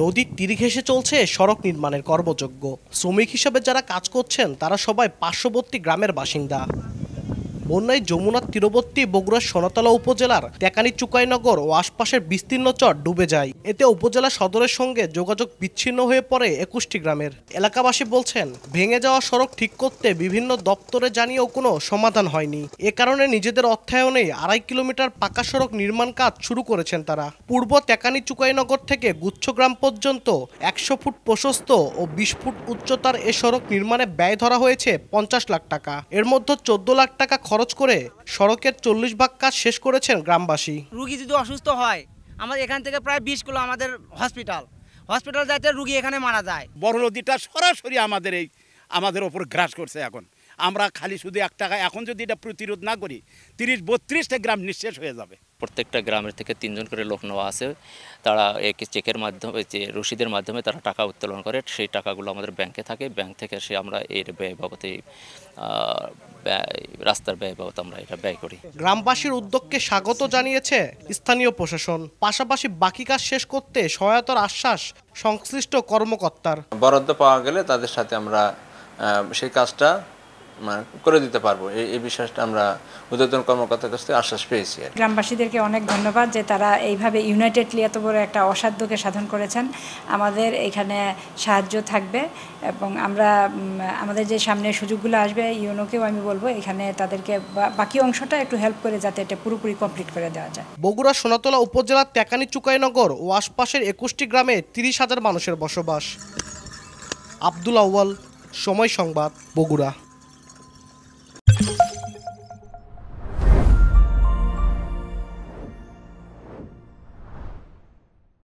নদীর তীর ঘেঁষে চলছে সড়ক নির্মাণের কর্মযজ্ঞ। শ্রমিক হিসেবে যারা কাজ করছেন তারা সবাই পার্শ্ববর্তী গ্রামের বাসিন্দা। বন্যায় যমুনার তীরবর্তী বগুড়ার সোনাতলা উপজেলার টেকানি চুকাইনগর ও আশপাশের বিস্তীর্ণ চর ডুবে যায়। এতে উপজেলা সদরের সঙ্গে যোগাযোগ বিচ্ছিন্ন হয়ে পড়ে 21টি গ্রামের। এলাকাবাসী বলছেন, ভেঙে যাওয়া সড়ক ঠিক করতে বিভিন্ন দপ্তরে জানিয়েও কোনো সমাধান হয়নি। এ কারণে নিজেদের অর্থায়নে 2.5 কিলোমিটার পাকা সড়ক নির্মাণ কাজ শুরু করেছেন তারা। পূর্ব টেকানি চুকাইনগর থেকে গুচ্ছগ্রাম পর্যন্ত 100 ফুট প্রশস্ত ও 20 ফুট উচ্চতার এ সড়ক নির্মাণে ব্যয় ধরা হয়েছে 50 লাখ টাকা। এর মধ্যে 14 লাখ টাকা খরচ করে সড়কের 40 ভাগ কাজ শেষ করেছেন গ্রামবাসী। রোগী যদি অসুস্থ হয়, আমাদের এখান থেকে প্রায় 20 কিলো আমাদের হসপিটাল যাইতে রোগী এখানে মারা যায়। বড় নদীটা সরাসরি আমাদের ওপর গ্রাস করছে। এখন আমরা খালি শুধু 1 টাকা, এখন যদি এটা প্রতিরোধ না করি 30-32টা গ্রাম নিঃশেষ হয়ে যাবে। প্রত্যেকটা গ্রামের থেকে 3 জন করে লোক নেওয়া আছে। তারা চেকের মাধ্যমে, যে রসিদের মাধ্যমে তারা টাকা উত্তোলন করে। সেই টাকাগুলো আমাদের ব্যাংকে থাকে। ব্যাংক থেকে আমরা এর ব্যয় বাবদে রাস্তার ব্যয় বাবদ আমরা এটা ব্যয় করি। গ্রামবাসীর উদ্যোগকে স্বাগত জানিয়েছে স্থানীয় প্রশাসন। পাশাপাশি বাকি কাজ শেষ করতে সহায়তার আশ্বাস সংশ্লিষ্ট কর্মকর্তার। বরাদ্দ পাওয়া গেলে তাদের সাথে আমরা সেই কাজটা করে দিতে পারবো, এই বিশ্বাসটা আমরা ঊর্ধ্বতন কর্মকর্তার কাছ থেকে আশ্বাস পেয়েছি। গ্রামবাসীদেরকে অনেক ধন্যবাদ যে তারা এইভাবে ইউনাইটেডলি এত বড় একটা অসাধ্যকে সাধন করেছেন। আমাদের এখানে সাহায্য থাকবে এবং আমরা আমাদের যে সামনে সুযোগগুলো আসবে, ইউনোকেও আমি বলবো এখানে তাদেরকে বাকি অংশটা একটু হেল্প করে যাতে এটা পুরোপুরি কমপ্লিট করে দেওয়া যায়। বগুড়া সোনাতলা উপজেলার টেকানি চুকাইনগর ও আশপাশের 21টি গ্রামে 30,000 মানুষের বসবাস। আব্দুল আউয়াল, সময় সংবাদ, বগুড়া।